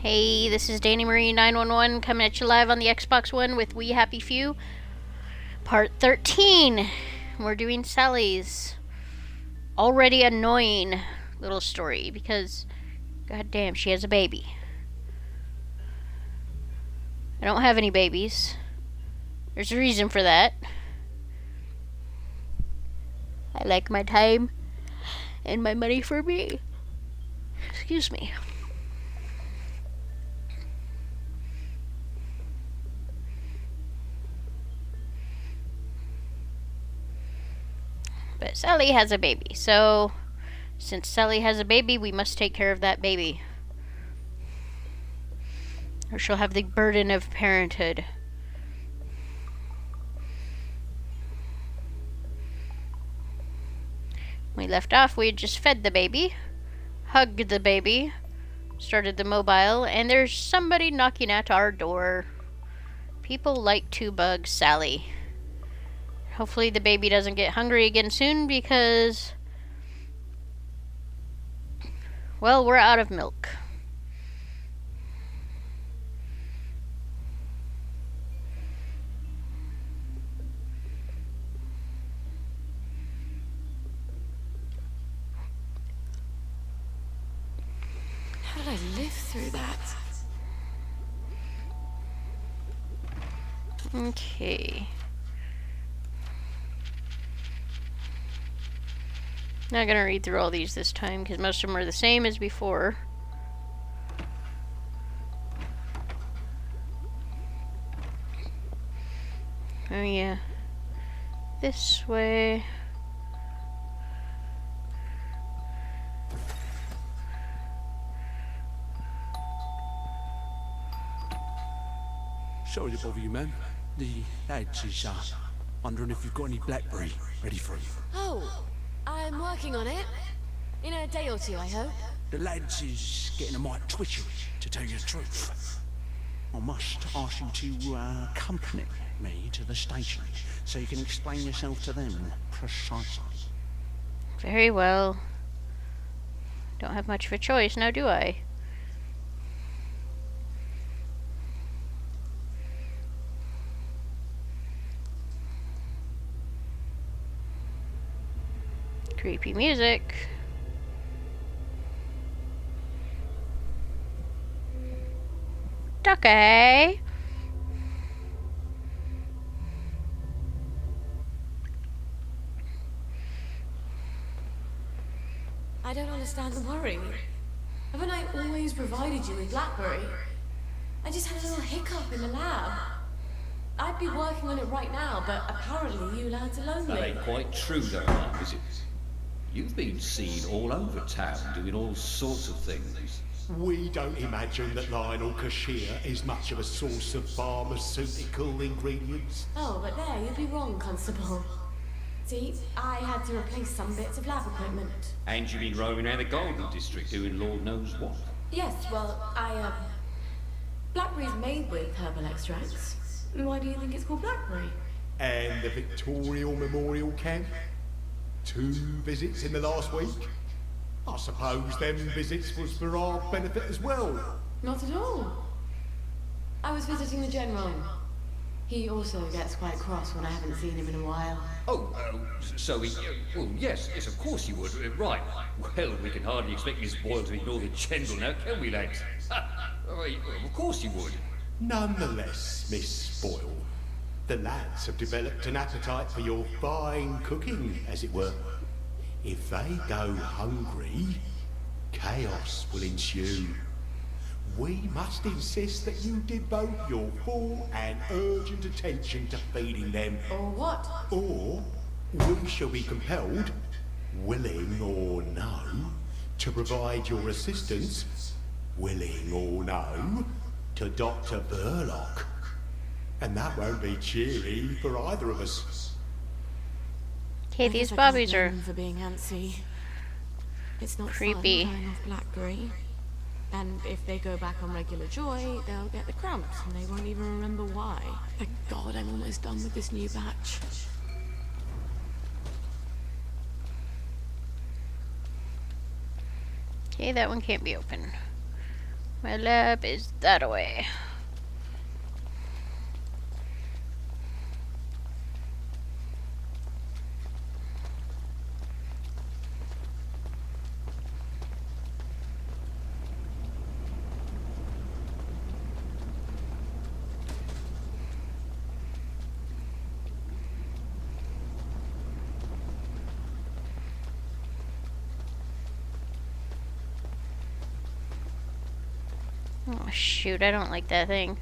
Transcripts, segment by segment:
Hey, this is Danny Marie 911 coming at you live on the Xbox One with We Happy Few, part 13. We're doing Sally's already annoying little story because, goddamn, she has a baby. I don't have any babies. There's a reason for that. I like my time and my money for me. Excuse me. But Sally has a baby, so since Sally has a baby, we must take care of that baby. Or she'll have the burden of parenthood. We left off, we had just fed the baby, hugged the baby, started the mobile, and there's somebody knocking at our door. People like to bug Sally. Hopefully the baby doesn't get hungry again soon because, well, we're out of milk. How did I live through that? Okay. Not gonna read through all these this time because most of them are the same as before. Oh yeah. This way. Sorry to bother you, ma'am. The lads is wondering if you've got any blackberry ready for you. Oh, I'm working on it. In a day or two, I hope. The lads is getting a mite twitchy, to tell you the truth. I must ask you to accompany me to the station so you can explain yourself to them precisely. Very well. Don't have much of a choice now, do I? Creepy music. Ducky. I don't understand the worry. Haven't I always provided you with BlackBerry? I just had a little hiccup in the lab. I'd be working on it right now, but apparently you lads are lonely. That ain't quite true though, Mark, is it? You've been seen all over town doing all sorts of things. We don't imagine that Lionel Cashier is much of a source of pharmaceutical ingredients. Oh, but there, you'd be wrong, Constable. See, I had to replace some bits of lab equipment. And you've been roaming around the Golden District doing Lord knows what. Yes, well, Blackberry's made with herbal extracts. Why do you think it's called Blackberry? And the Victoria Memorial Camp? 2 visits in the last week? I suppose them visits was for our benefit as well. Not at all. I was visiting the General. He also gets quite cross when I haven't seen him in a while. So he... well, yes, of course you would. Right. Well, we can hardly expect Miss Boyle to ignore the General now, can we, lads? Of course you would. Nonetheless, Miss Boyle, the lads have developed an appetite for your fine cooking, as it were. If they go hungry, chaos will ensue. We must insist that you devote your full and urgent attention to feeding them. Or what? Or we shall be compelled, willing or no, to provide your assistance, willing or no, to Dr. Burlock. And that won't be cheery for either of us. Okay, these bobbies are for being antsy. It's not creepy. fun dying off Blackberry. And if they go back on regular joy, they'll get the cramps and they won't even remember why. Thank God I'm almost done with this new batch. Okay, that one can't be open. My lab is that away. Oh shoot, I don't like that thing.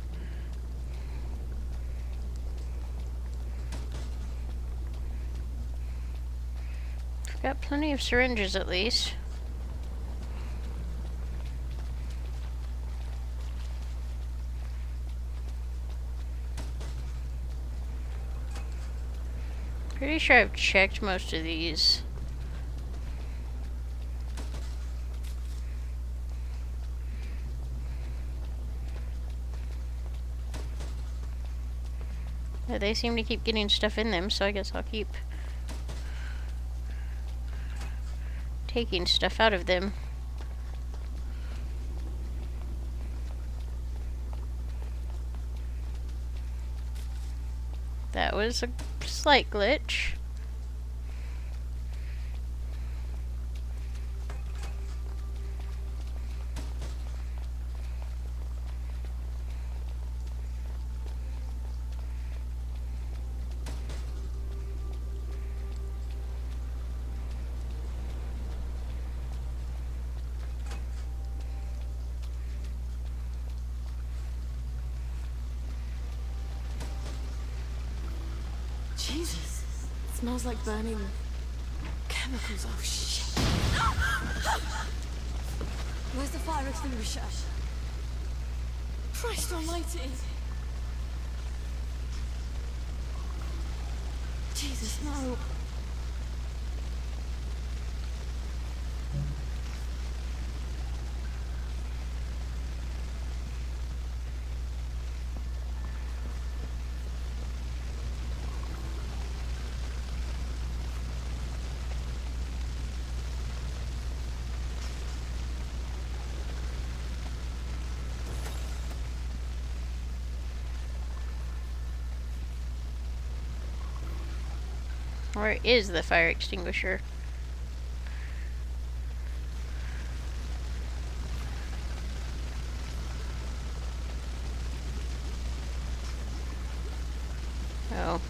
I've got plenty of syringes at least. Pretty sure I've checked most of these. Yeah, they seem to keep getting stuff in them, so I guess I'll keep taking stuff out of them. That was a slight glitch. Jesus. It smells like burning chemicals. Oh, shit. Where's the fire extinguisher? Christ almighty. Jesus, no. Where is the fire extinguisher? Oh.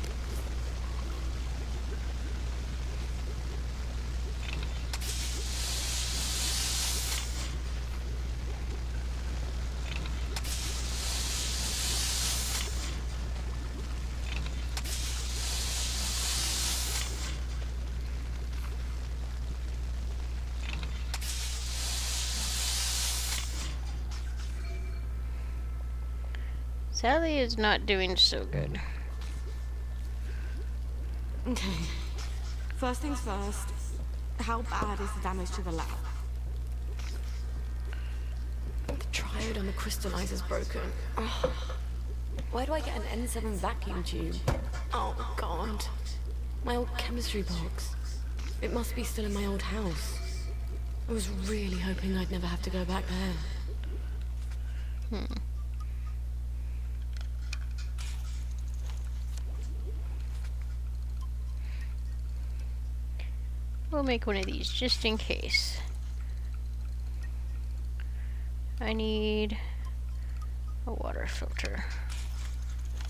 Sally is not doing so good. Okay. First things first. How bad is the damage to the lab? The triode on the crystallizer's broken. Oh. Where do I get an N7 vacuum tube? Oh, God. My old chemistry box. It must be still in my old house. I was really hoping I'd never have to go back there. We'll make one of these just in case. I need a water filter.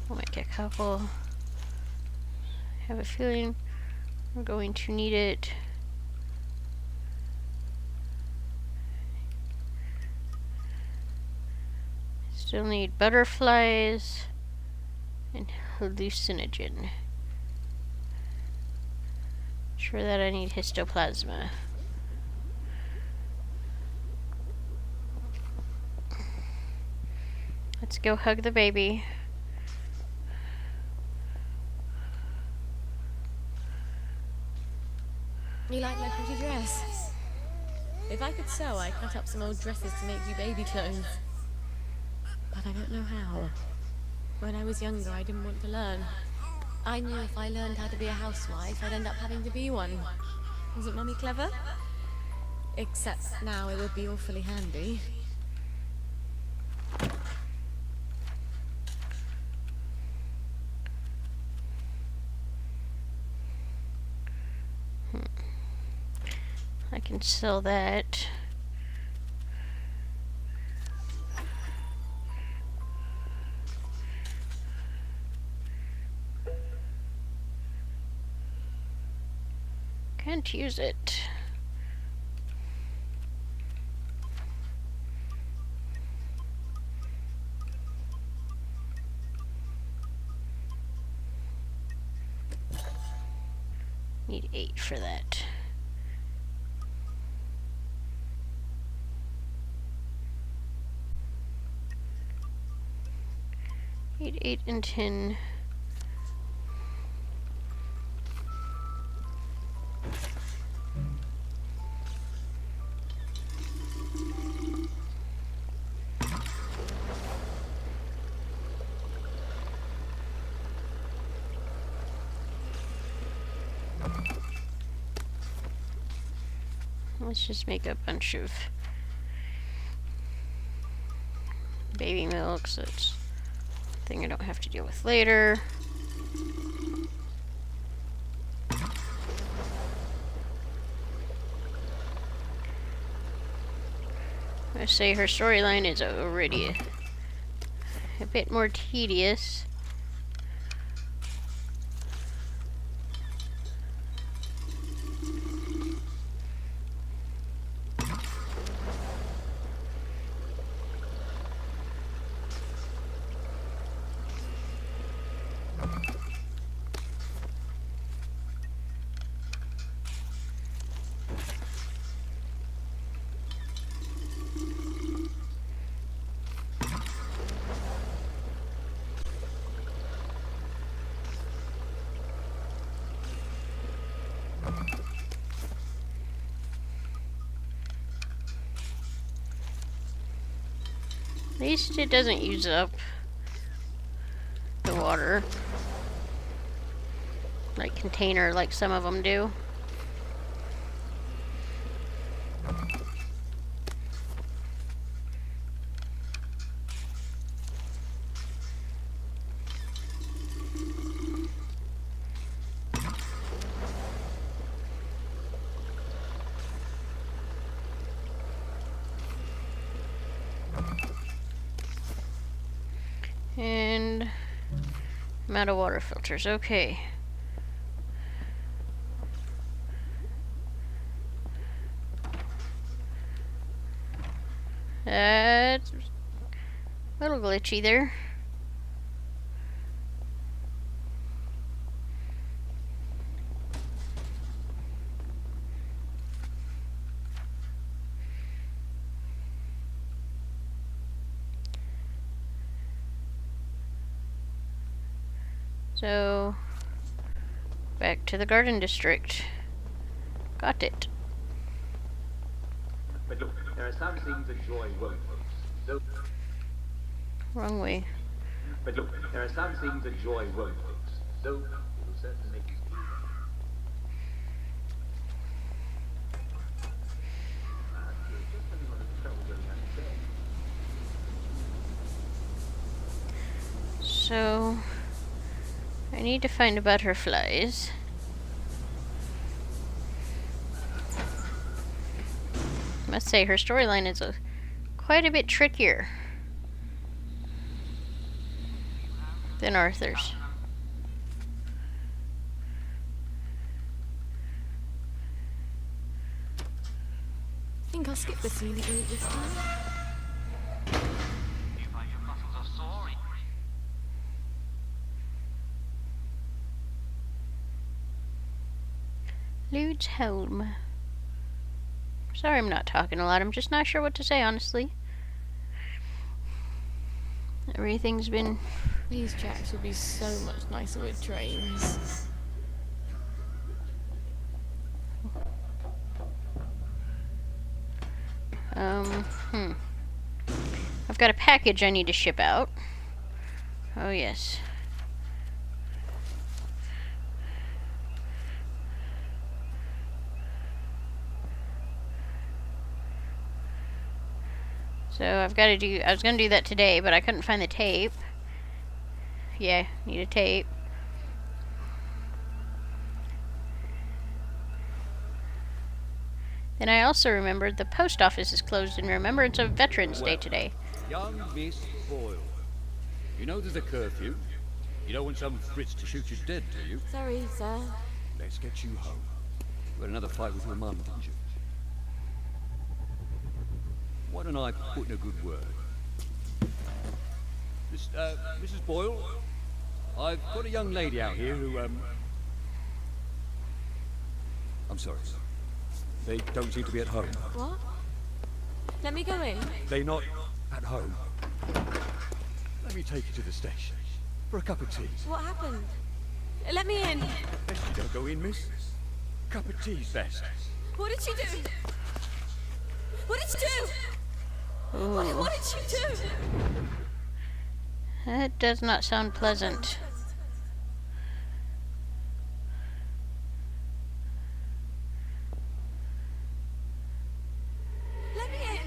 We'll make a couple. Have a feeling we're going to need it. Still need butterflies and hallucinogen. For that I need histoplasma. Let's go hug the baby. You like my pretty dress? If I could sew, I'd cut up some old dresses to make you baby clothes. But I don't know how. When I was younger, I didn't want to learn. I knew if I learned how to be a housewife, I'd end up having to be one. Wasn't Mummy clever? Except now it would be awfully handy. Can sell that. Can't use it. Need 8 for that. Need 8 and 10. Let's just make a bunch of baby milks. That's a thing I don't have to deal with later. I say her storyline is already a bit more tedious. At least it doesn't use up the water like container like some of them do. And I'm out of water filters. Okay. That's a little glitchy there. So, back to the garden district. Got it. But look, there are some things that joy won't fix. So, Wrong way. but look, there are some things that joy won't fix. So, it will certainly make you feel. Just tell me what the trouble going on today. So, I need to find the butterflies. Must say her storyline is quite a bit trickier than Arthur's. I think I'll skip the scenic route this time. Lude's home. Sorry I'm not talking a lot. I'm just not sure what to say, honestly. Everything's been... These tracks would be so much nicer with trains. I've got a package I need to ship out. Oh, yes. So I've got to do, I was going to do that today, but I couldn't find the tape. Yeah, need a tape. And I also remembered the post office is closed in remembrance of Veterans Day Well. today. Young Miss Boyle. You know there's a curfew. You don't want some Fritz to shoot you dead, do you? Sorry, sir. Let's get you home. You had another fight with your mum, didn't you? Why don't I put in a good word? Mrs. Boyle, I've got a young lady out here who, I'm sorry. They don't seem to be at home. What? Let me go in. They're not at home. Let me take you to the station for a cup of tea. What happened? Let me in. Best you don't go in, miss. Cup of tea's best. What did she do? What did she do? What did she do? That does not sound pleasant. Let me in.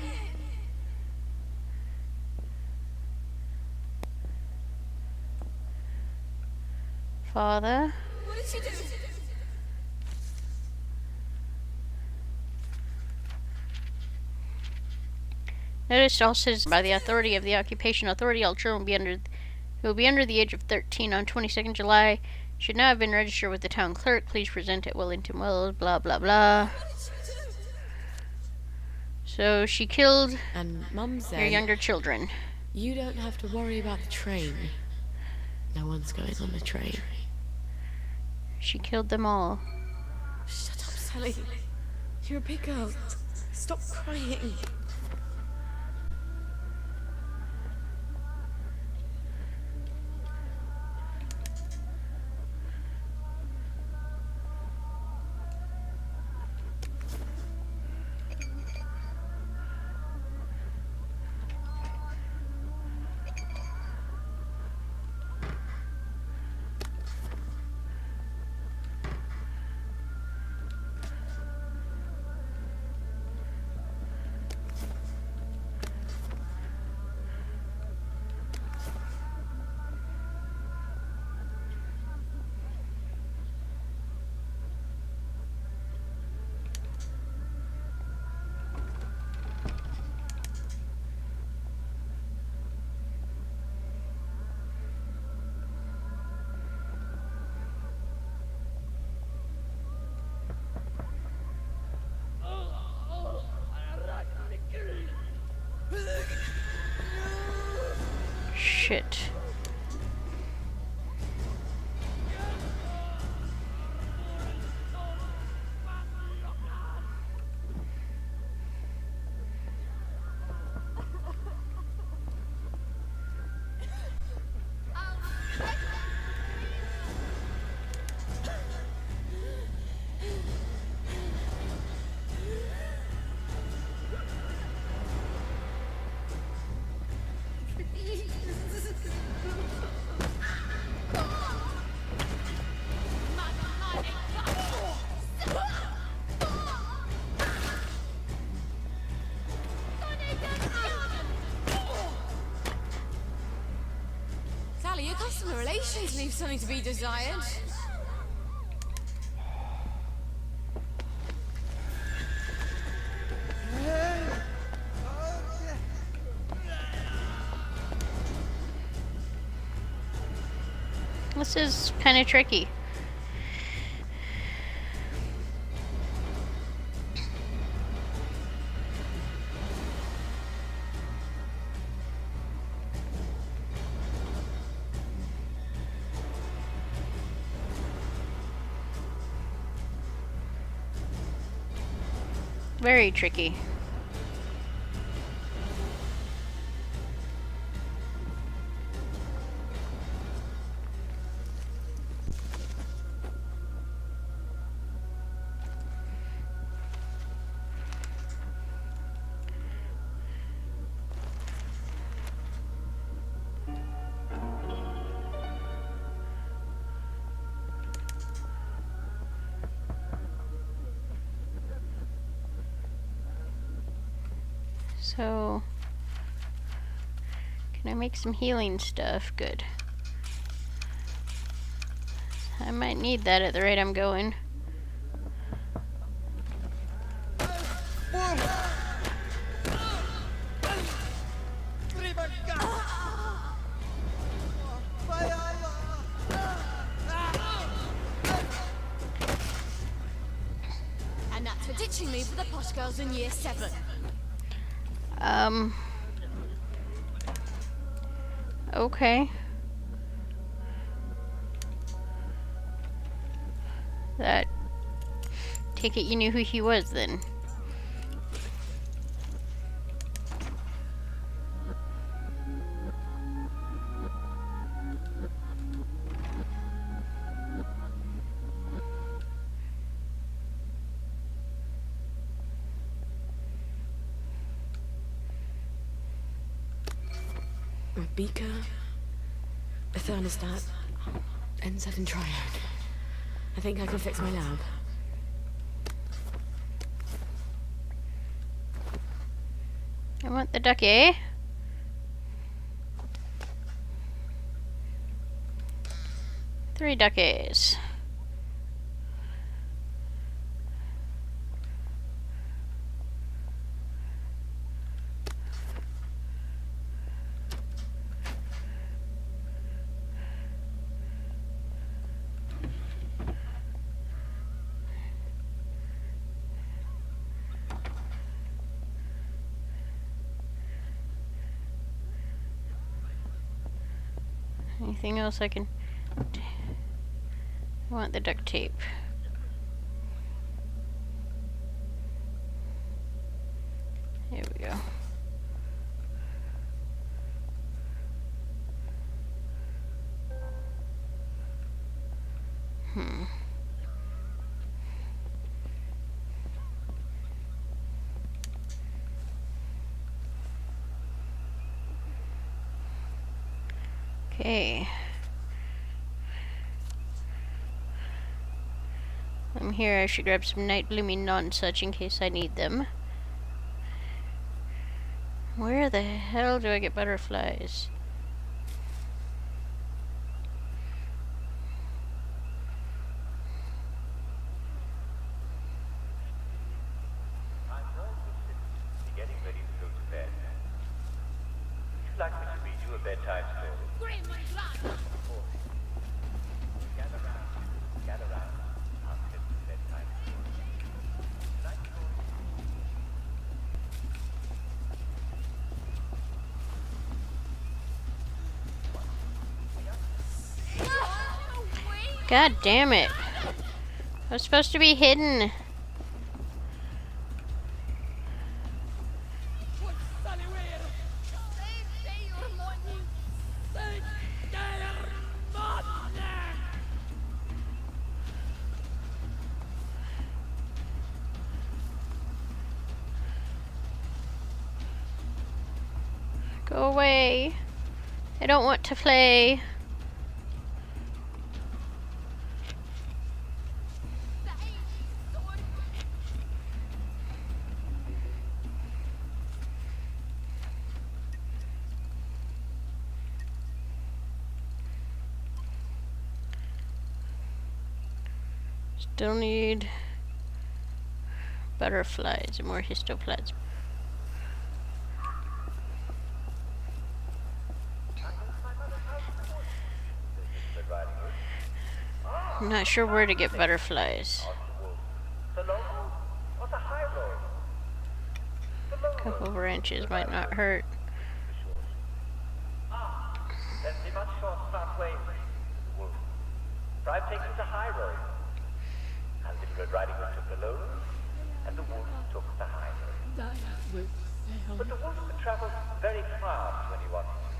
Father? What did she do? Notice also says by the authority of the Occupation Authority, all children who will be under the age of 13 on 22nd July should now have been registered with the town clerk. Please present at Wellington Wells, blah blah blah. So she killed And Mum your said, younger children. you don't have to worry about the train. No one's going on the train. She killed them all. Shut up, Sally. You're a big girl. Stop crying. Shit. Sally, your customer relations leave something to be desired. This is kind of tricky. Very tricky. So, can I make some healing stuff? Good. I might need that at the rate I'm going. watching me for the posh girls in year 7. Okay. That. Take it you knew who he was then. A beaker, a thermostat, N7 triode. I think I can fix my lab. I want the ducky. Three duckies. Anything else I can... I want the duct tape. Here we go. Okay. I'm here. I should grab some night blooming non-such in case I need them. Where the hell do I get butterflies? Getting ready to go to bed. Would you like me to read you a bedtime story? Gather round. I'll tell you a bedtime story. Tonight's story. God damn it. I was supposed to be hidden. Go away. I don't want to play. Still need butterflies and more histoplasm. I'm not sure where to get butterflies. The low road or the high road? The low A couple branches might not hurt. Then they must short halfway. Wolf. For I've taken the high road. And Little Red Riding Hood took the low road, and the wolf took the high road. But the wolf could travel very fast when he wanted to.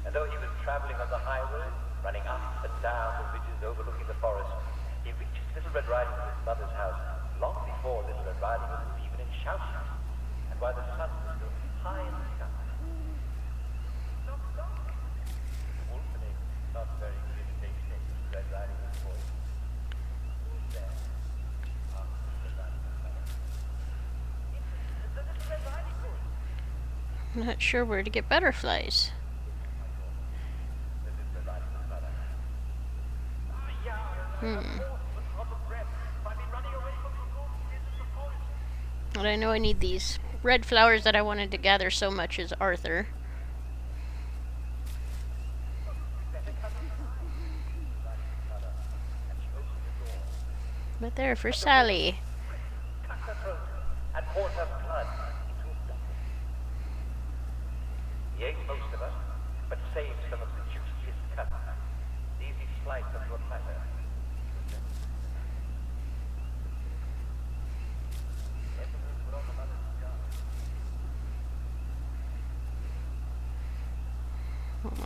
And though he was traveling on the high road, running up and down the ridges overlooking the forest, he reached Little Red Riding Hood's mother's house long before Little Red Riding Hood was even in shouting, and while the sun was still high in the sky. The wolf and it not very good imitation of Little Red Riding Hood's voice. There, after Little Red Riding Hood's mother. It's the Little Red Riding Hood. I'm not sure where to get butterflies. But I know I need these red flowers that I wanted to gather so much as Arthur. But they're for Sally. Cut her throat quart of blood into a bottle. He ate most of us, but saved some of the juiciest cuts. Easy slice of your platter.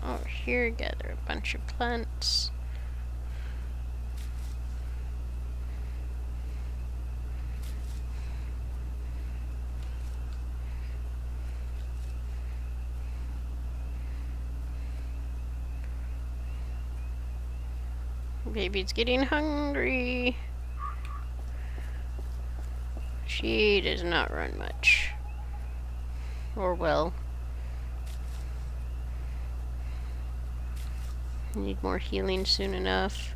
Over here, gather a bunch of plants. Baby's getting hungry. She does not run much. Or well. Need more healing soon enough.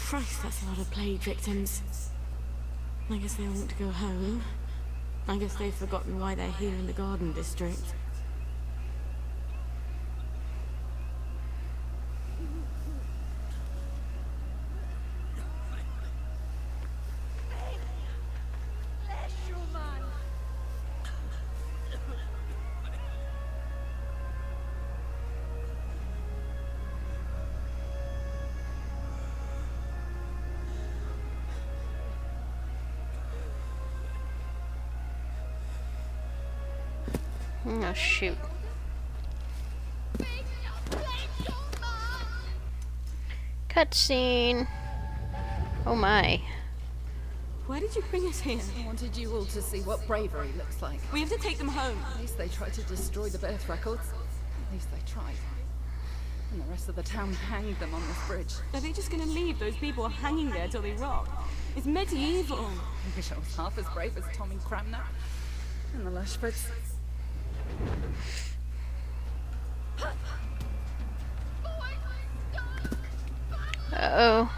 Christ, that's a lot of plague victims. I guess they all want to go home. I guess they've forgotten why they're here in the Garden District. Oh shoot. Cutscene. Oh my. Why did you bring us here? I wanted you all to see what bravery looks like. We have to take them home. At least they tried to destroy the birth records. At least they tried. And the rest of the town hanged them on this bridge. Are they just gonna leave those people hanging there till they rot? It's medieval. I wish I was half as brave as Tommy Cramner and the Lushfords. Uh-oh.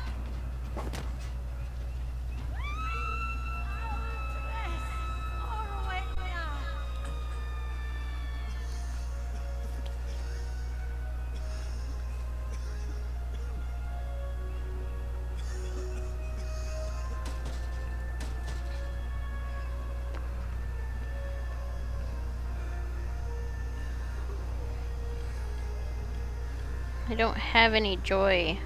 I don't have any joy.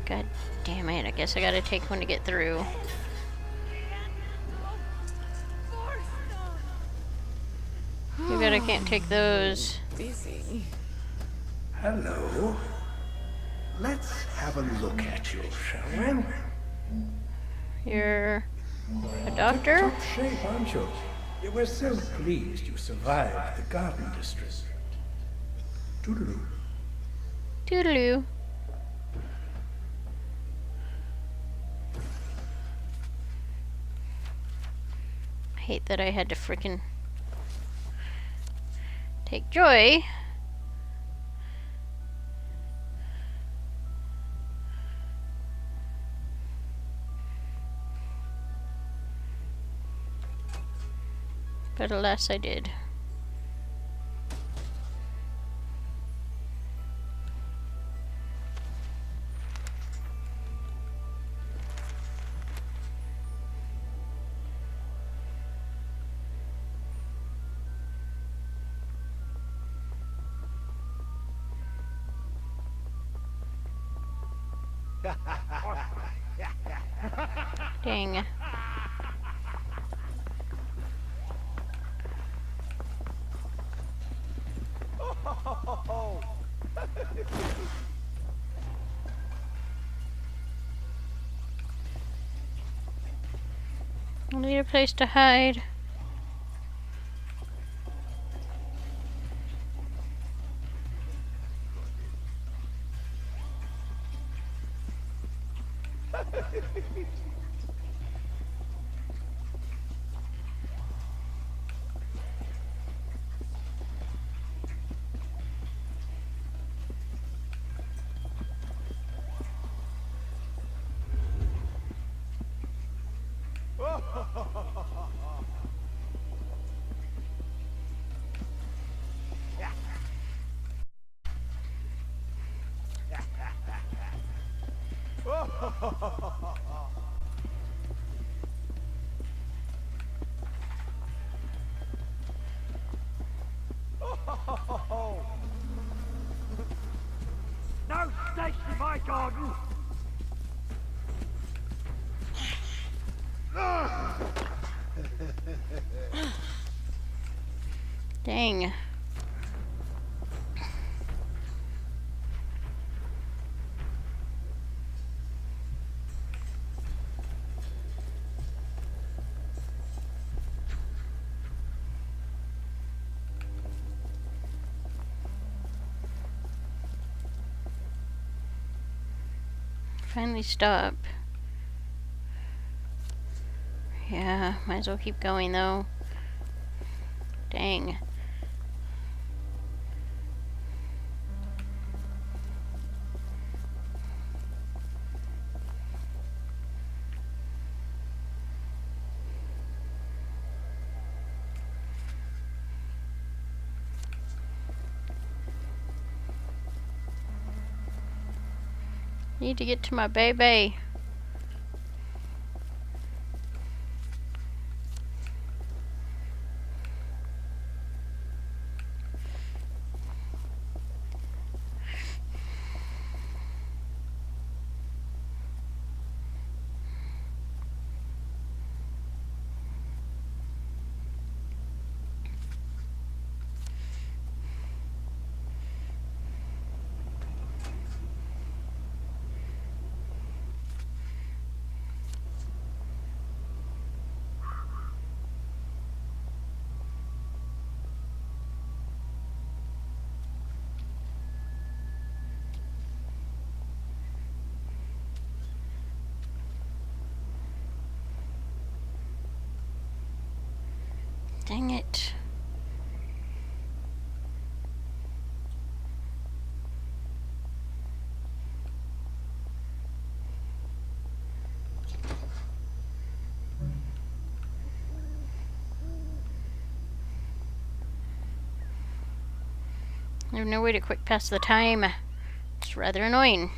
God damn it, I guess I gotta take one to get through. Too bad I can't take those. Busy. Hello. Let's have a look at you, shall we? You're a doctor? Top shape, aren't you? We're so pleased you survived the Garden District. Toodaloo. Toodaloo. I hate that I had to frickin' take joy. But alas, I did. Dang. I need a place to hide. No snakes in my garden! Dang. Finally stop. Yeah, might as well keep going though. Dang. Need to get to my baby. Dang it. There's no way to quick pass the time. It's rather annoying.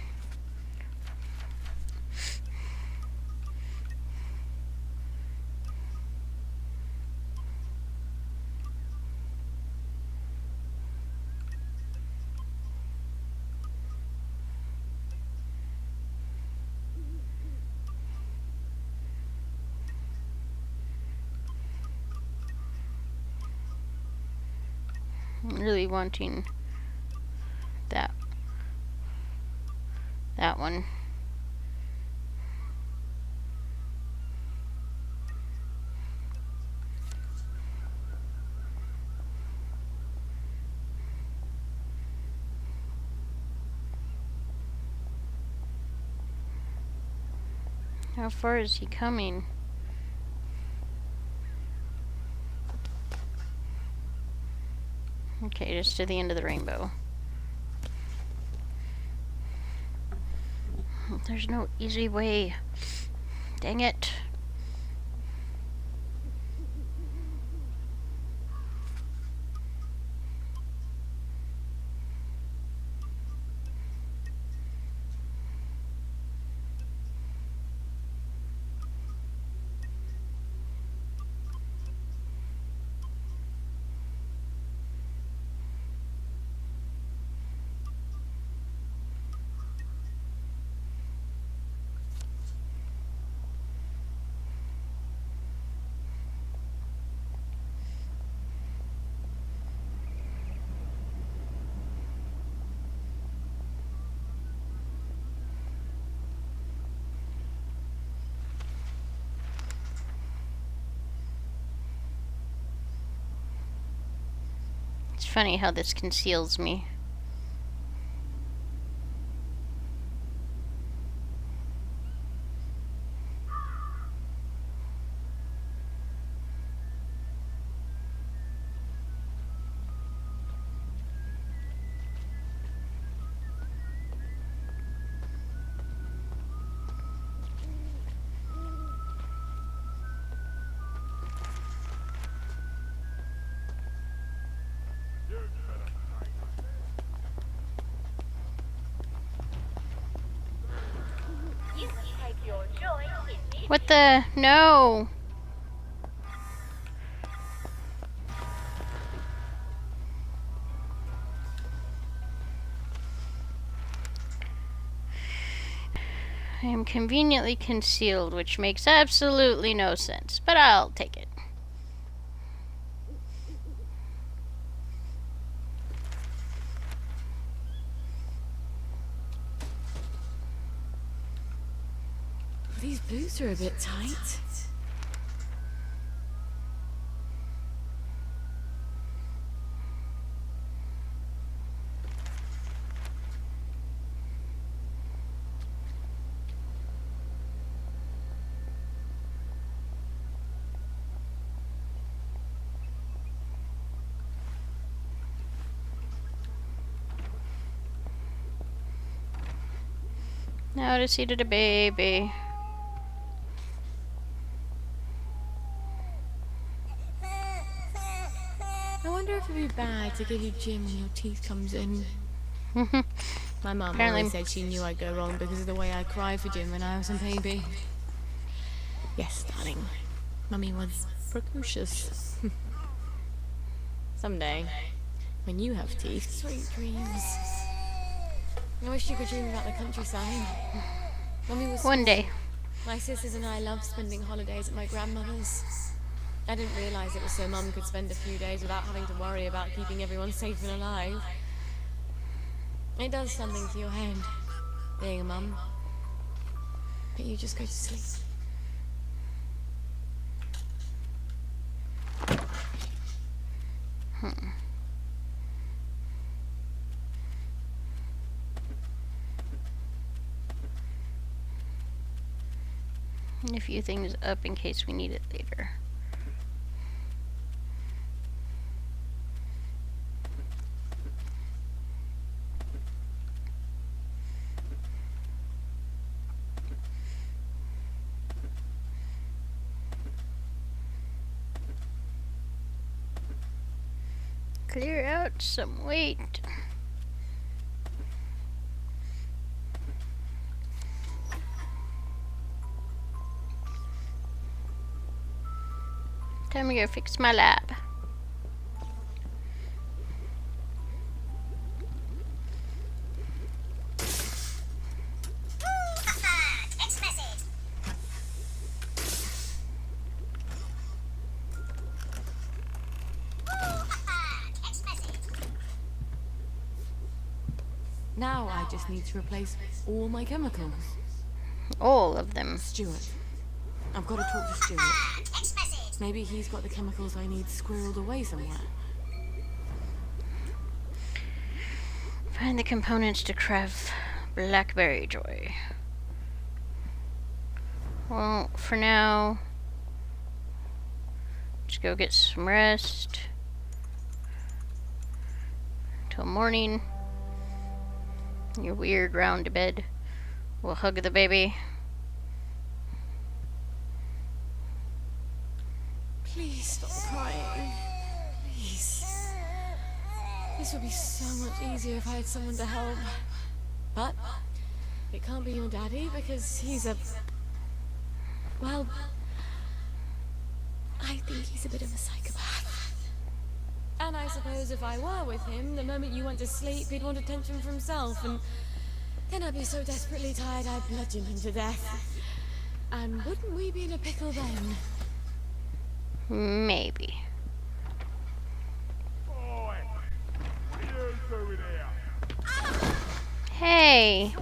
I'm really wanting that one. How far is he coming? Okay, just to the end of the rainbow. There's no easy way. Dang it. It's funny how this conceals me. What the? No. I am conveniently concealed, which makes absolutely no sense, but I'll take it. These boots are a bit tight. Now to see to the baby. I wonder if it'd be bad to give you gym when your teeth comes in. My mum Apparently- always said she knew I'd go wrong because of the way I cried for gym when I was a baby. Yes, darling. Mummy was precocious. Someday, when you have teeth, sweet dreams. I wish you could dream about the countryside. Mummy was One day. My sisters and I loved spending holidays at my grandmother's. I didn't realise it was so Mum could spend a few days without having to worry about keeping everyone safe and alive. It does something to your head, being a mum. But you just go to sleep. And a few things up in case we need it later. Clear out some weight. Time to go fix my lab. Now I just need to replace all my chemicals. All of them. Stuart. I've got to talk to Stuart. Maybe he's got the chemicals I need squirreled away somewhere. Find the components to craft Blackberry Joy. Well, for now, just go get some rest till morning. Your weird round bed. We'll hug the baby. Please stop crying. Please. This would be so much easier if I had someone to help. But it can't be your daddy because he's a... Well, I think he's a bit of a psychopath. And I suppose if I were with him, the moment you went to sleep, he'd want attention for himself, and then I'd be so desperately tired I'd bludgeon him to death. And wouldn't we be in a pickle then? Maybe. Hey.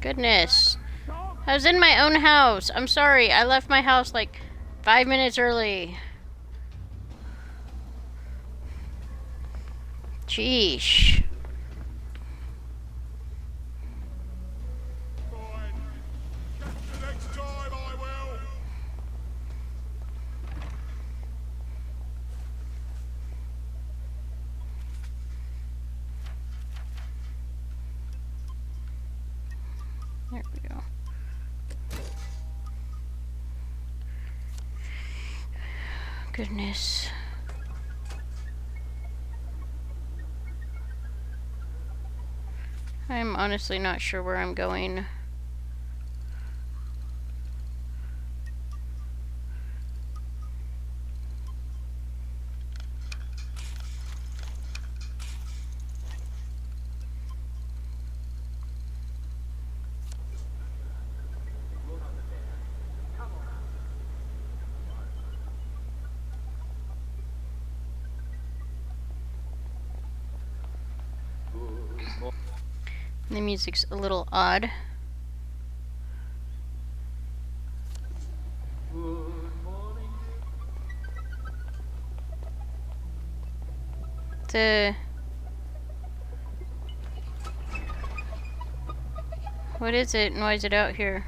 Goodness. I was in my own house. I'm sorry. I left my house like 5 minutes early. Jeesh. Next time I will. There we go. Goodness. I'm honestly not sure where I'm going. The music's a little odd. What is it and why is it out here?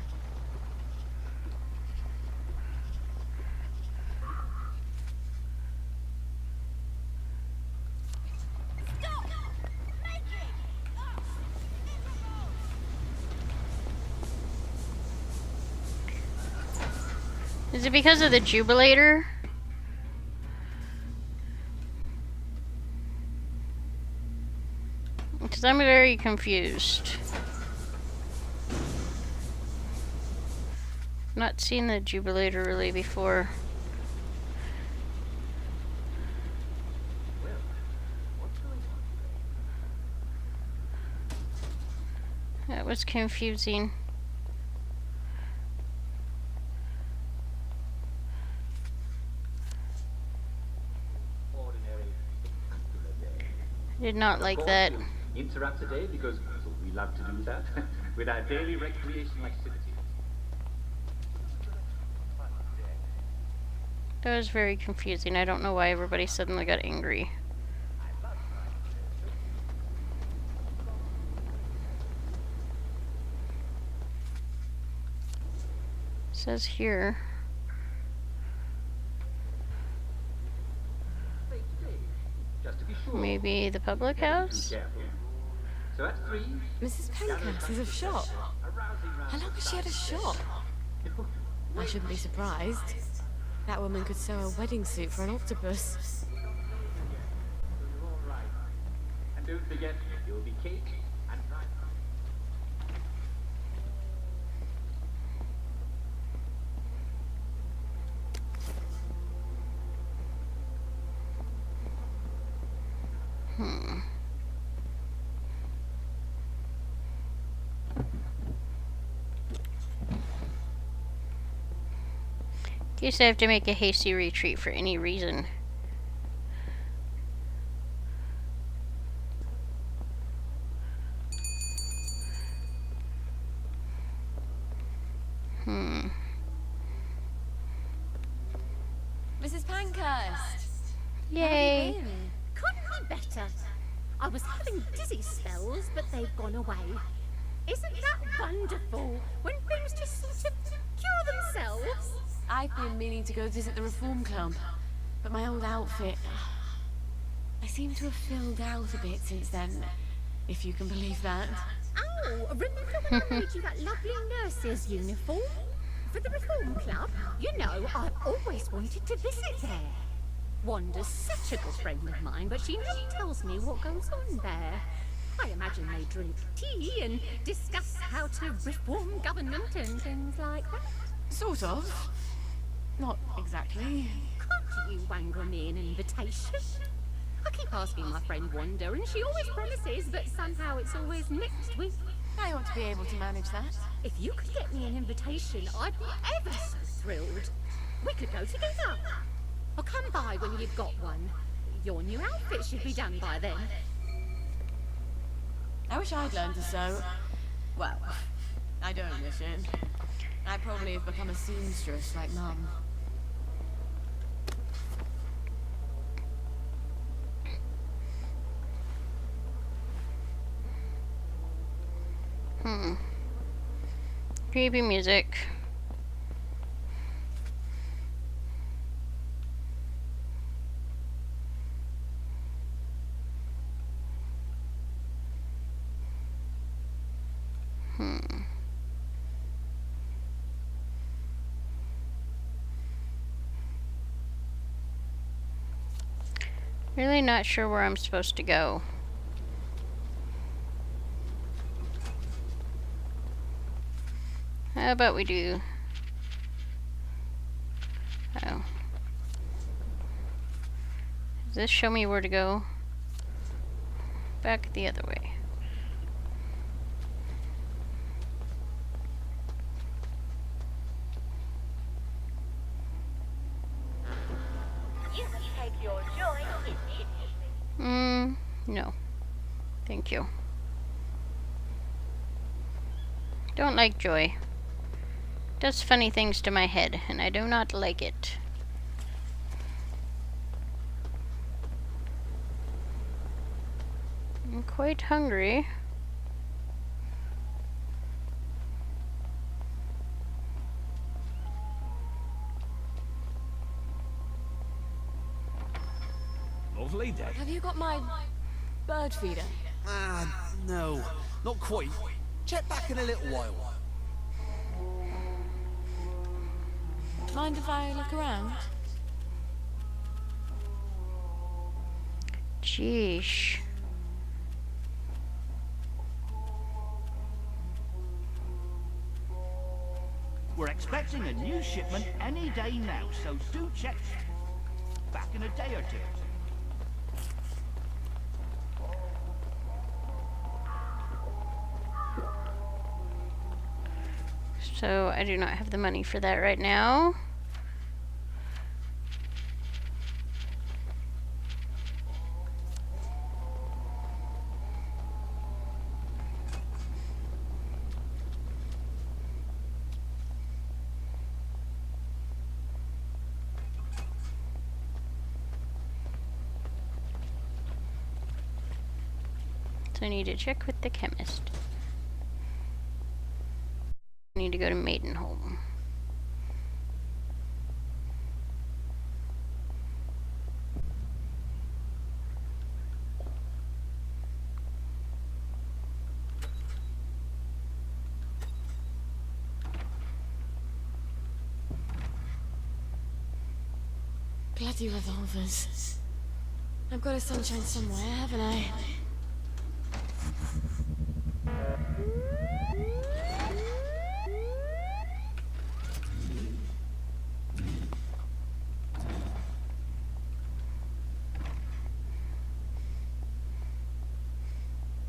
Is it because of the Jubilator? Because I'm very confused. Not seen the Jubilator really before. That was confusing. Did not like that. Interrupt today because we love to do that with our daily recreational activities. That was very confusing. I don't know why everybody suddenly got angry. It says here. Maybe the public house? So at 3, Mrs. Pencas has a shop. How long has she had a shop? I shouldn't be surprised. That woman could sew a wedding suit for an octopus. and don't forget, there will be cake and fries. In case I have to make a hasty retreat for any reason. Mrs. Pankhurst! Yay! Couldn't be better. I was having dizzy spells, but they've gone away. Isn't that wonderful? When things just sort of cure themselves. I've been meaning to go visit the Reform Club, but my old outfit... I seem to have filled out a bit since then, if you can believe that. Oh, remember when I made you that lovely nurse's uniform? For the Reform Club? You know, I've always wanted to visit there. Wanda's such a good friend of mine, but she never tells me what goes on there. I imagine they drink tea and discuss how to reform government and things like that. Sort of. Not exactly. Can't you wangle me an invitation? I keep asking my friend Wanda, and she always promises, but somehow it's always next week. I ought to be able to manage that. If you could get me an invitation, I'd be ever so thrilled. We could go together. I'll come by when you've got one. Your new outfit should be done by then. I wish I'd learned to sew. Well, I don't wish it. I'd probably have become a seamstress like Mum. Creepy music. Really not sure where I'm supposed to go. How about we do... Oh. Does this show me where to go? Back the other way. You can take your joy in No. Thank you. Don't like joy. Does funny things to my head, and I do not like it. I'm quite hungry. Lovely day. Have you got my bird feeder? No, not quite. Check back in a little while. Mind if I look around? Jeesh. We're expecting a new shipment any day now, so do check back in a day or two. So I do not have the money for that right now. So I need to check with the chemist. I need to go to Maidenholm. Bloody revolvers. I've got a sunshine somewhere, haven't I?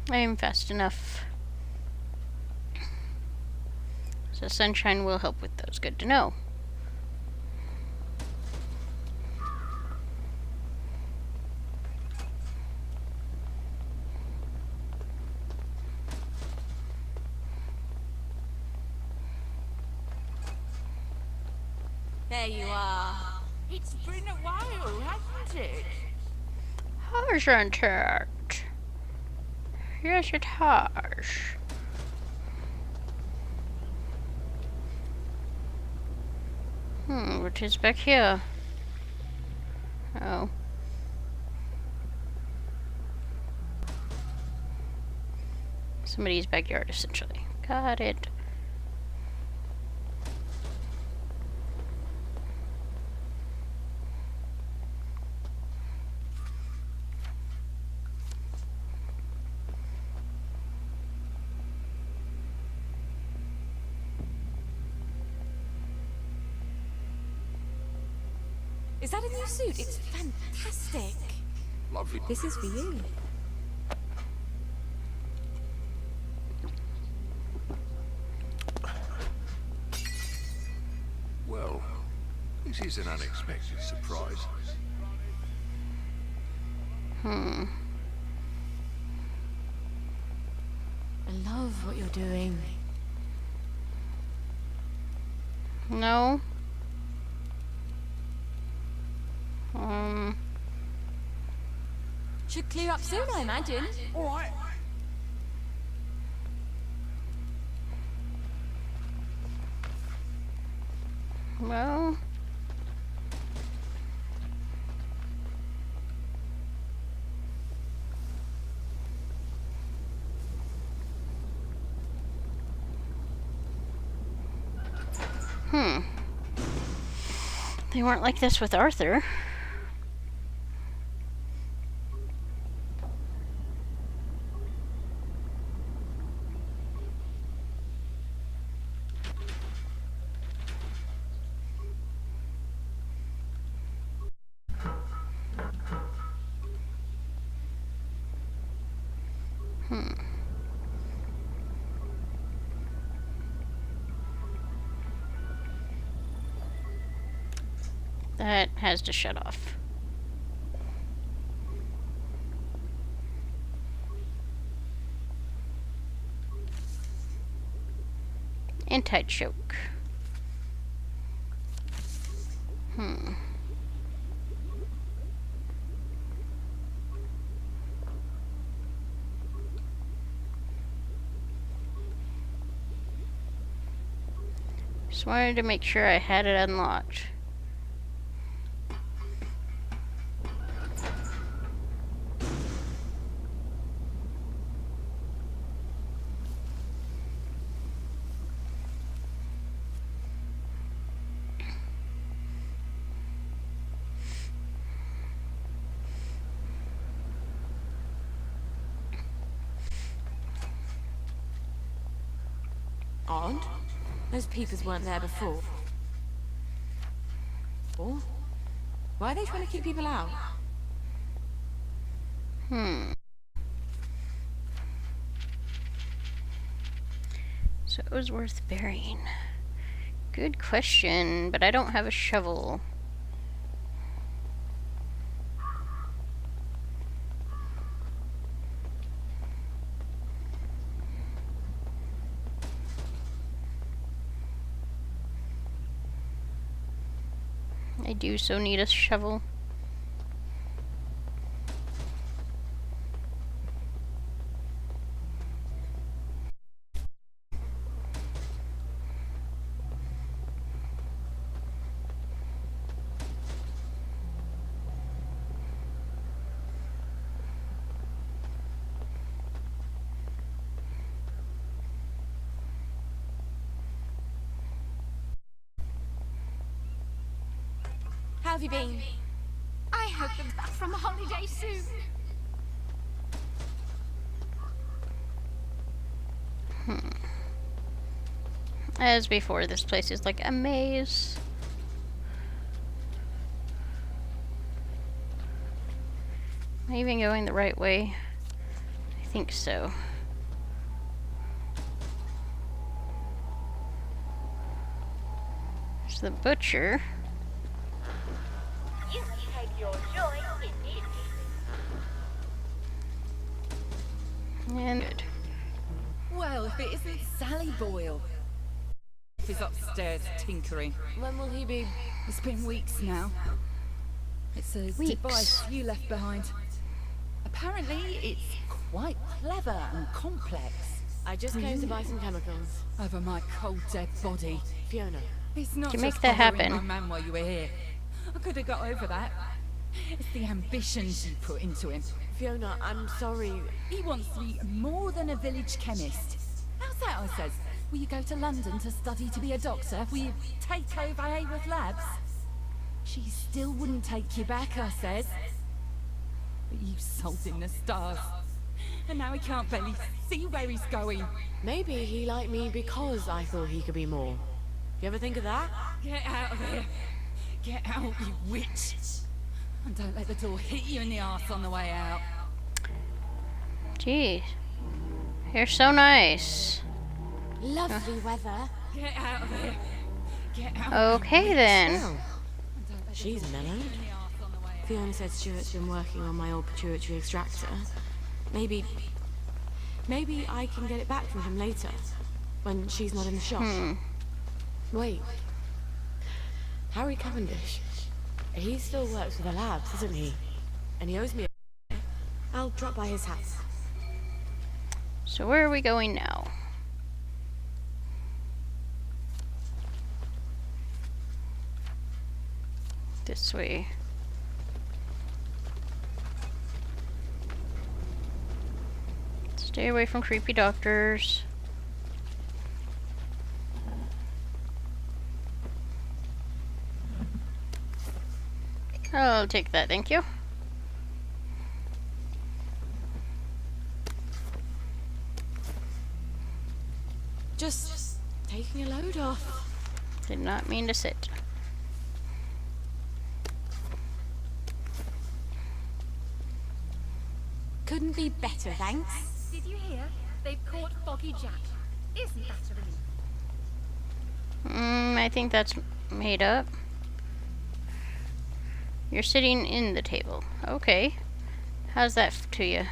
I am fast enough. So sunshine will help with those. Good to know. There you are. It's been a while, hasn't it? Hasn't it? Yes, it has. What is back here? Oh. Somebody's backyard, essentially. Got it. Is that a new suit? It's fantastic. Lovely. This is for you. Well, this is an unexpected surprise. I love what you're doing. No. Should clear up soon, I imagine. All right. Well... They weren't like this with Arthur. That has to shut off. Anti-choke. Just wanted to make sure I had it unlocked. Odd. Those peepers weren't there before. Why are they trying to keep people out? So it was worth burying. Good question, but I don't have a shovel. I do so need a shovel. How have you been? I hope you're back from holiday soon. As before, this place is like a maze. Am I even going the right way? I think so. There's the butcher. You take your joy in it. And good. Well, if it isn't Sally Boyle. He's upstairs tinkering. When will he be? It's been weeks now. It's a Weeks. device you left behind. Apparently, it's quite clever and complex. I just came to buy some chemicals. Over my cold, dead body. Fiona. It's not To just make that following happen. my man while you were here. I could have got over that. It's the ambitions you put into him. Fiona, I'm sorry. He wants to be more than a village chemist. How's that, I says? Will you go to London to study to be a doctor? Will you take over Haworth Labs? She still wouldn't take you back, I says. But you sold him the stars. And now he can't barely see where he's going. Maybe he liked me because I thought he could be more. You ever think of that? Get out of here. Get out, you witch. And don't let the door hit you in the arse on the way out. Gee, you're so nice. Lovely weather. Get out of here. Get out. Okay then. Well, she's mellowed. Fiona said Stuart's been working on my old pituitary extractor. Maybe I can get it back from him later, when she's not in the shop. Wait. Harry Cavendish. He still works for the labs, doesn't he? And he owes me a... I'll drop by his house. So where are we going now? This way. Stay away from creepy doctors. I'll take that, thank you. Just taking a load off. Did not mean to sit. Couldn't be better, thanks. Did you hear? They've caught Foggy Jack. Isn't that a relief? I think that's made up. You're sitting in the table. Okay. How's that to you?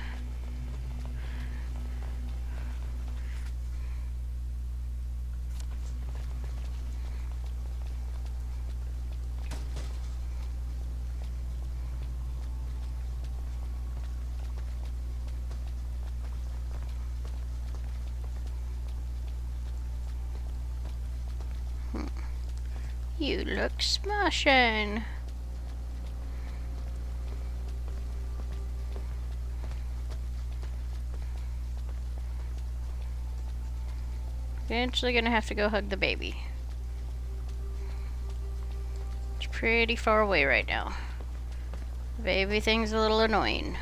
You look smashing. Eventually gonna have to go hug the baby. It's pretty far away right now. The baby thing's a little annoying.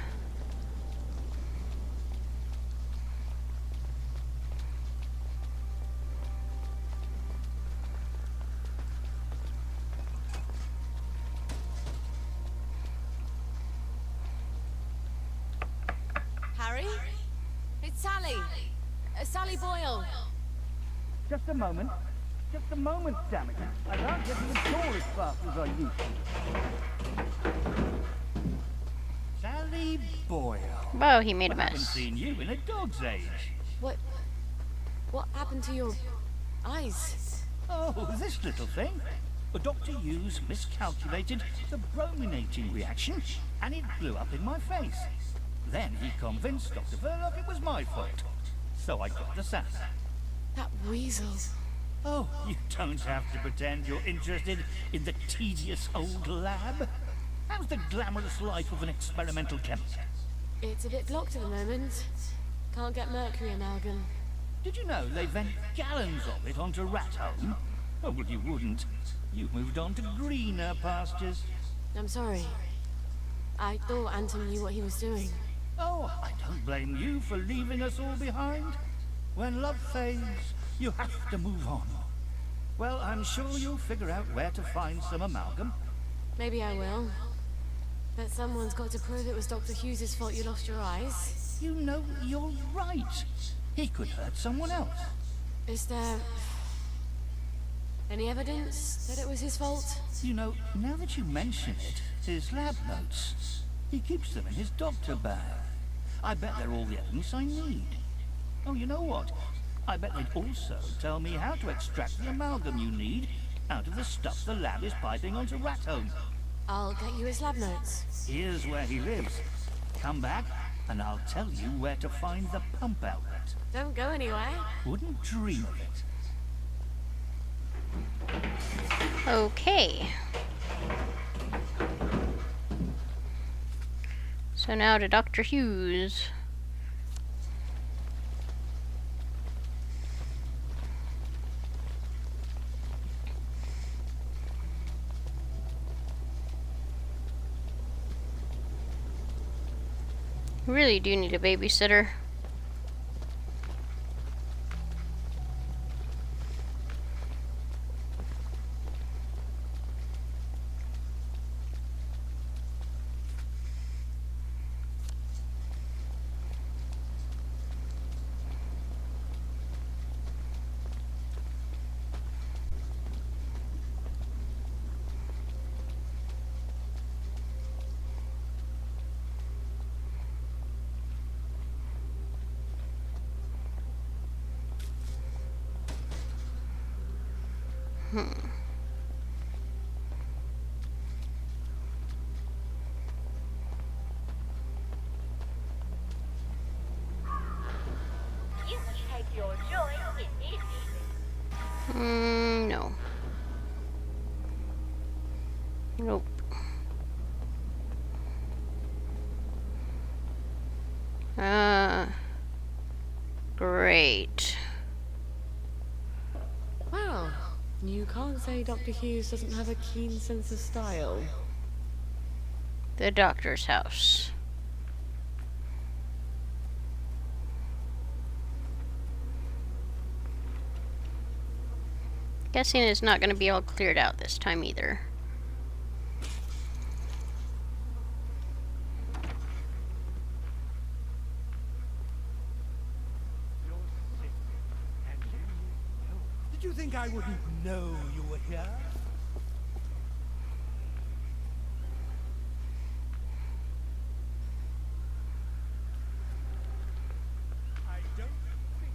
Harry? It's Sally. Sally Boyle. Just a moment. Just a moment, damn it. I can't get to the door as fast as I used to. Sally Boyle. Wow, he made a I haven't mess. seen you in a dog's age. What happened to your eyes? Oh, this little thing. Dr. Hughes miscalculated the brominating reaction, and it blew up in my face. Then he convinced Dr. Verloc it was my fault. So I got the sack. That weasel. Oh, you don't have to pretend you're interested in the tedious old lab. How's the glamorous life of an experimental chemist? It's a bit blocked at the moment. Can't get mercury amalgam. Did you know they vent gallons of it onto Rat Home? Oh, well, you wouldn't. You moved on to greener pastures. I'm sorry. I thought Anton knew what he was doing. Oh, I don't blame you for leaving us all behind. When love fades, you have to move on. Well, I'm sure you'll figure out where to find some amalgam. Maybe I will. But someone's got to prove it was Dr. Hughes' fault you lost your eyes. You know, you're right. He could hurt someone else. Is there any evidence that it was his fault? You know, now that you mention it, his lab notes. He keeps them in his doctor bag. I bet they're all the evidence I need. Oh, you know what? I bet they'd also tell me how to extract the amalgam you need out of the stuff the lab is piping onto Rat Home. I'll get you his lab notes. Here's where he lives. Come back, and I'll tell you where to find the pump outlet. Don't go anywhere. Wouldn't dream of it. Okay. So now to Dr. Hughes. Really do need a babysitter. You can take your joy in it. No. Nope. Great. Wow. You can't say Dr. Hughes doesn't have a keen sense of style. The doctor's house. Guessing it's not going to be all cleared out this time either. Did you think I wouldn't know you were here? I don't think...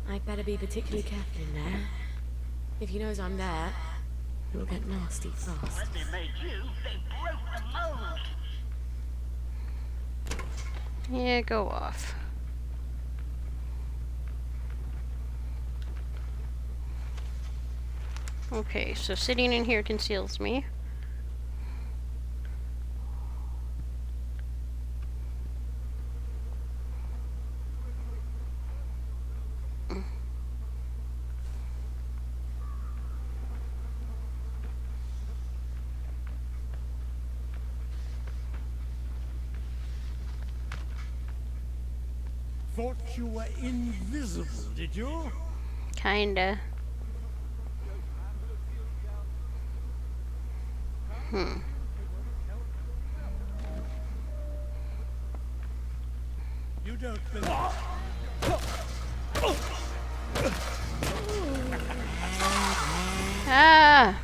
I'd better be particularly careful in there. If he knows I'm there, it'll get nasty fast. When they made you, they broke the mold. Yeah, go off. Okay, so sitting in here conceals me. Thought you were invisible, did you? Kinda. You don't believe... Ah!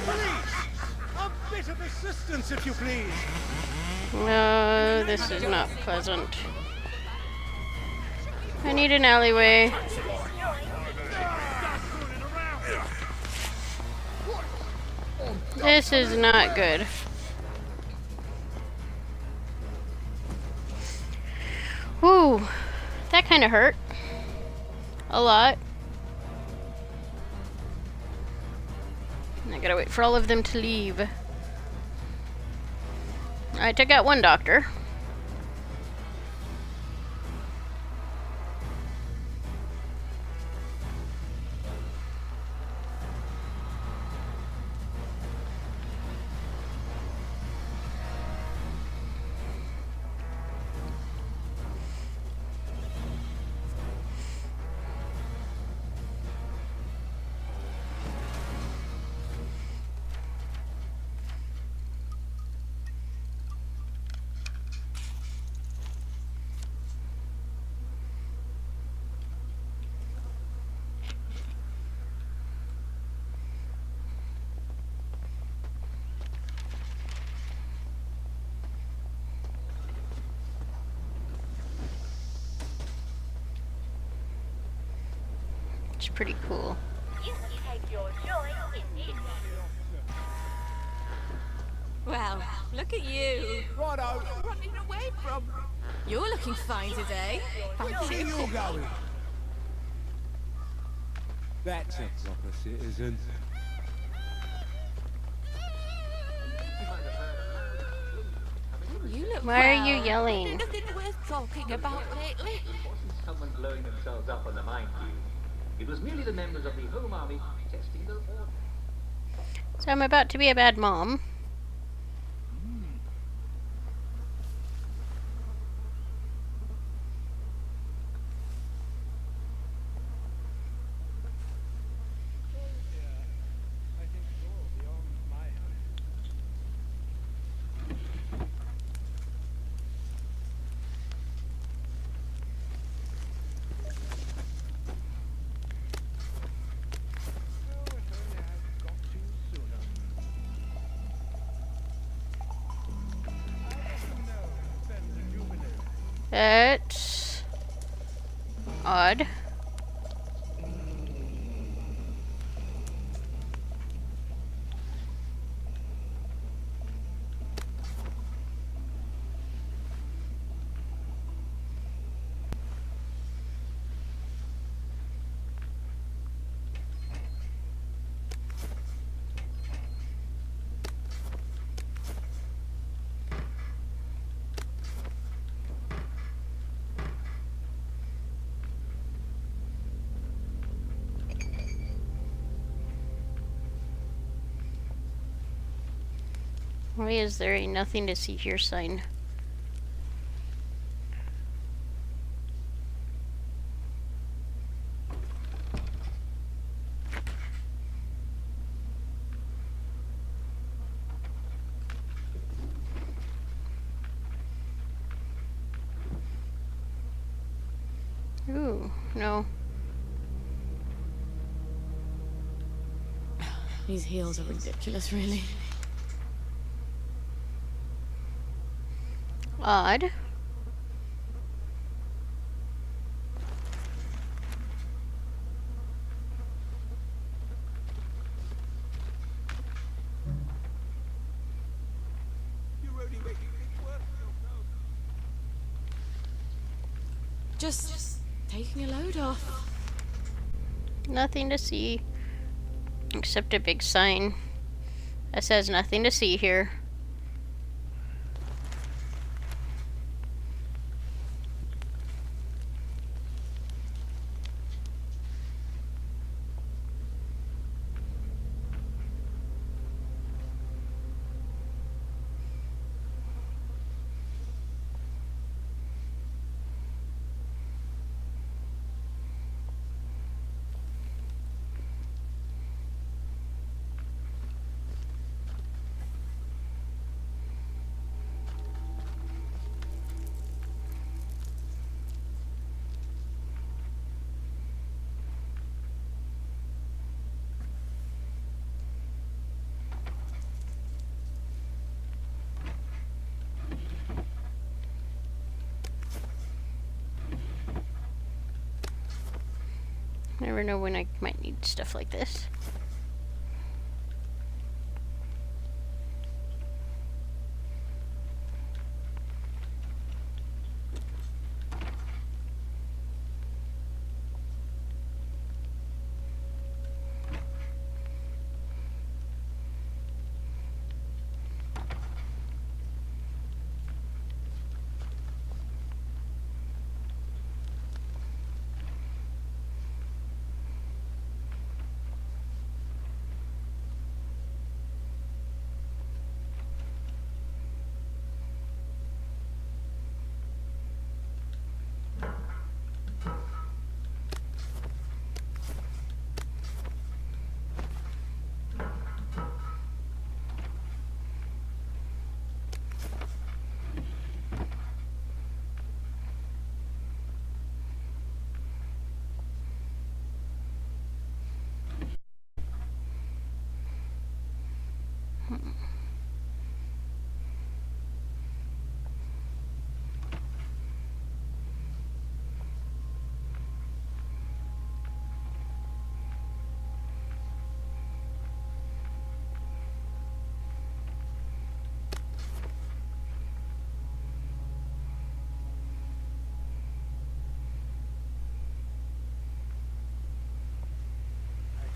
Police! A bit of assistance, if you please! No, this is not pleasant. I need an alleyway. This is not good. Whew. That kind of hurt. A lot. I gotta wait for all of them to leave. I took out one doctor. It's pretty cool. You take your joy in it. Well, look at you. Righto. Running away from. You're looking fine today. Thank Where you. you going? That's a proper citizen. You look Why are well. you yelling? Nothing worth talking about lately. Someone blowing themselves up on the minefield. It was merely the members of the Home Army testing their order. So I'm about to be a bad mom. That's odd. Why is there a nothing to see here sign? Ooh, no. These heels are ridiculous, really. Odd. Just taking a load off. Nothing to see. Except a big sign that says nothing to see here. Never know when I might need stuff like this.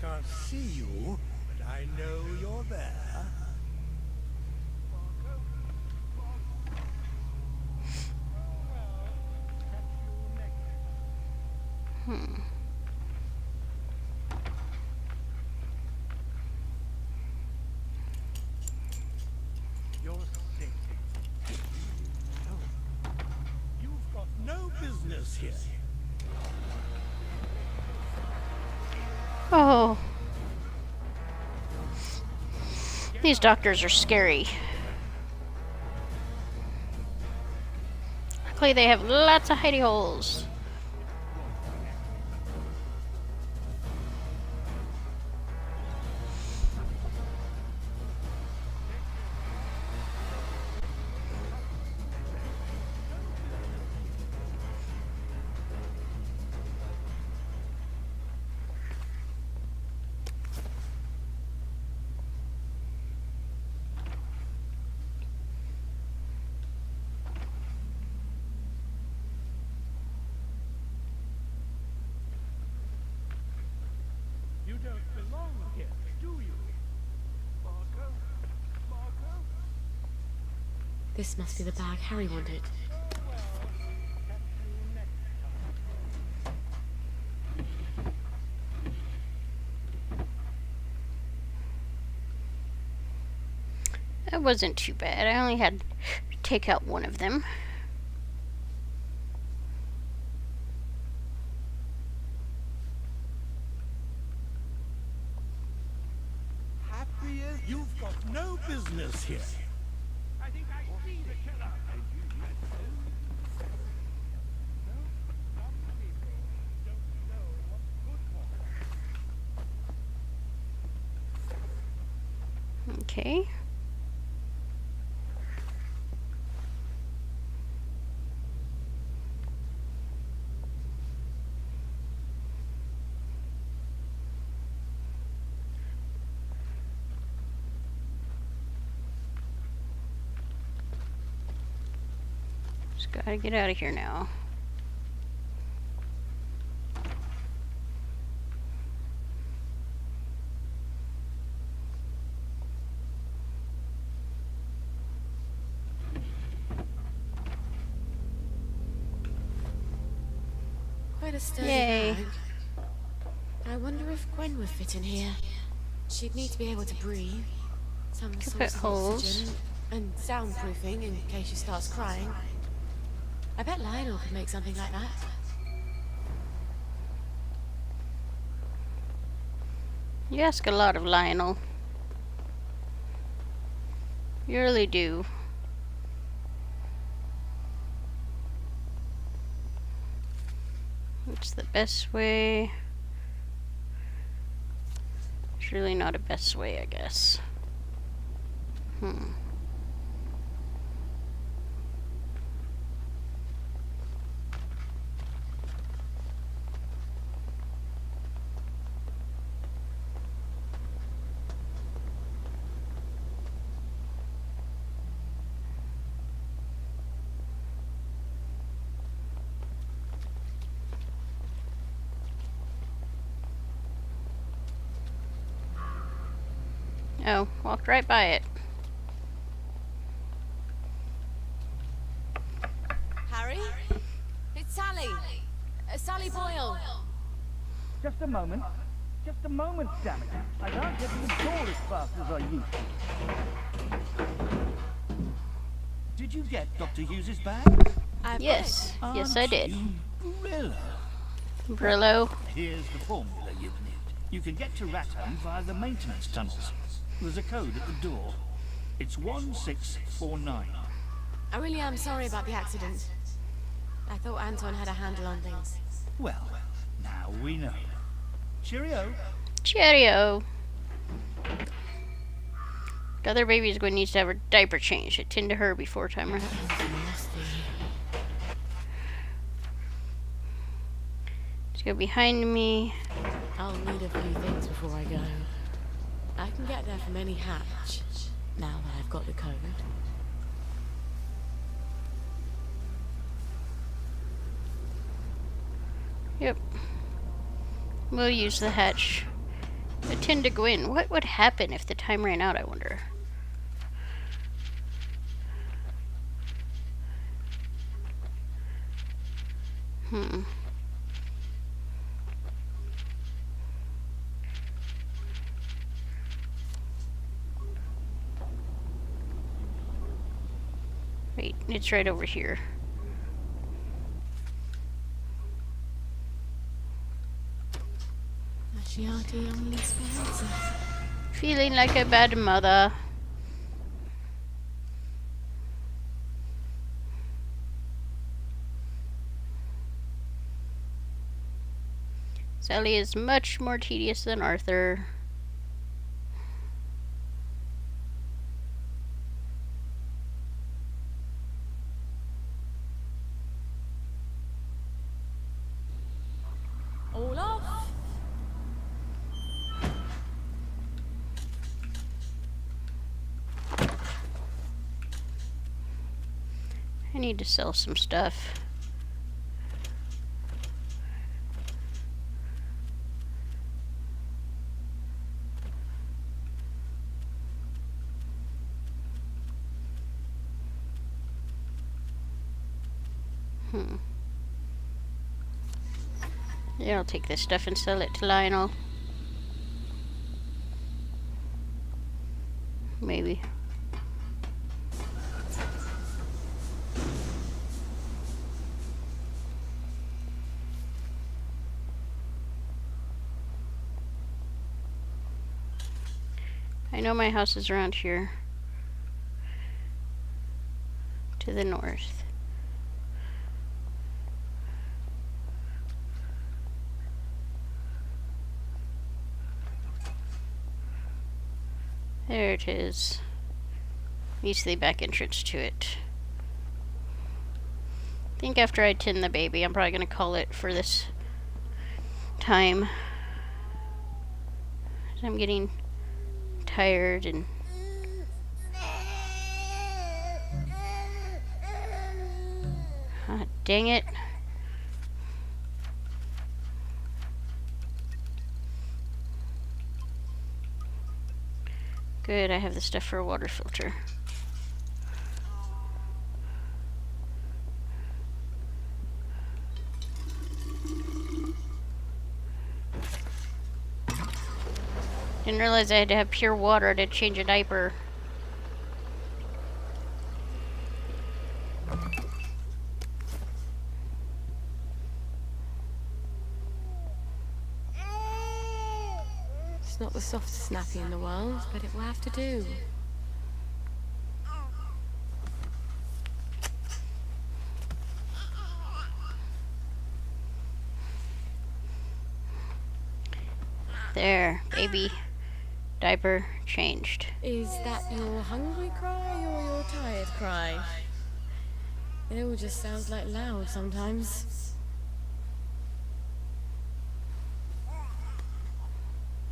I can't see you, but I know you're there. You're sick. No. You've got no business here. Oh. These doctors are scary. Luckily they have lots of hidey holes. You don't belong here, do you? Marco? Marco? This must be the bag Harry wanted. That wasn't too bad. I only had to take out one of them. Happy as you've got no business here. I think I see the killer. Okay. Just gotta get out of here now. Quite a sturdy Yay. bag. I wonder if Gwen would fit in here. She'd need to be able to breathe. Some Could sort put of holes. oxygen and soundproofing in case she starts crying. I bet Lionel could make something like that. You ask a lot of Lionel. You really do. What's the best way? There's really not a best way, I guess. Oh, walked right by it. Harry? It's Sally. Sally Boyle. Just a moment. Just a moment, damn it. I can't get to the door as fast as I used to. Did you get Dr. Hughes's bag? Yes. Yes, I did. Brillo. Brillo. Here's the formula you need. You can get to Ratham via the maintenance tunnels. There's a code at the door. It's 1649. I really am sorry about the accident. I thought Anton had a handle on things. Well, now we know. Cheerio. Cheerio. The other baby's going to need to have her diaper changed. Attend to her before time runs out. Let's go behind me. I'll need a few things before I go. I can get there from any hatch, now that I've got the code. Yep. We'll use the hatch. Attend to Gwen. What would happen if the time ran out, I wonder? Wait, it's right over here. Lasciati ogni speranza. Feeling like a bad mother. Sally is much more tedious than Arthur. All off. I need to sell some stuff. Yeah, I'll take this stuff and sell it to Lionel. I know my house is around here. To the north. There it is. Needs the back entrance to it. I think after I tin the baby, I'm probably going to call it for this time. I'm getting tired and dang it. Good, I have the stuff for a water filter. Didn't realize I had to have pure water to change a diaper. It's not the softest nappy in the world, but it will have to do. There, baby. Diaper changed. Is that your hungry cry or your tired cry? It all just sounds like loud sometimes.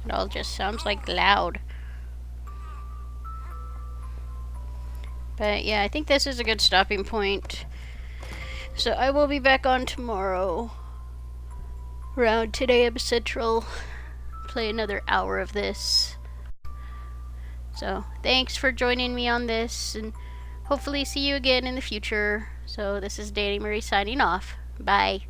It all just sounds like loud. But yeah, I think this is a good stopping point. So I will be back on tomorrow around 10 a.m. Central. Play another hour of this. So thanks for joining me on this, and hopefully see you again in the future. So this is Danny Marie signing off. Bye.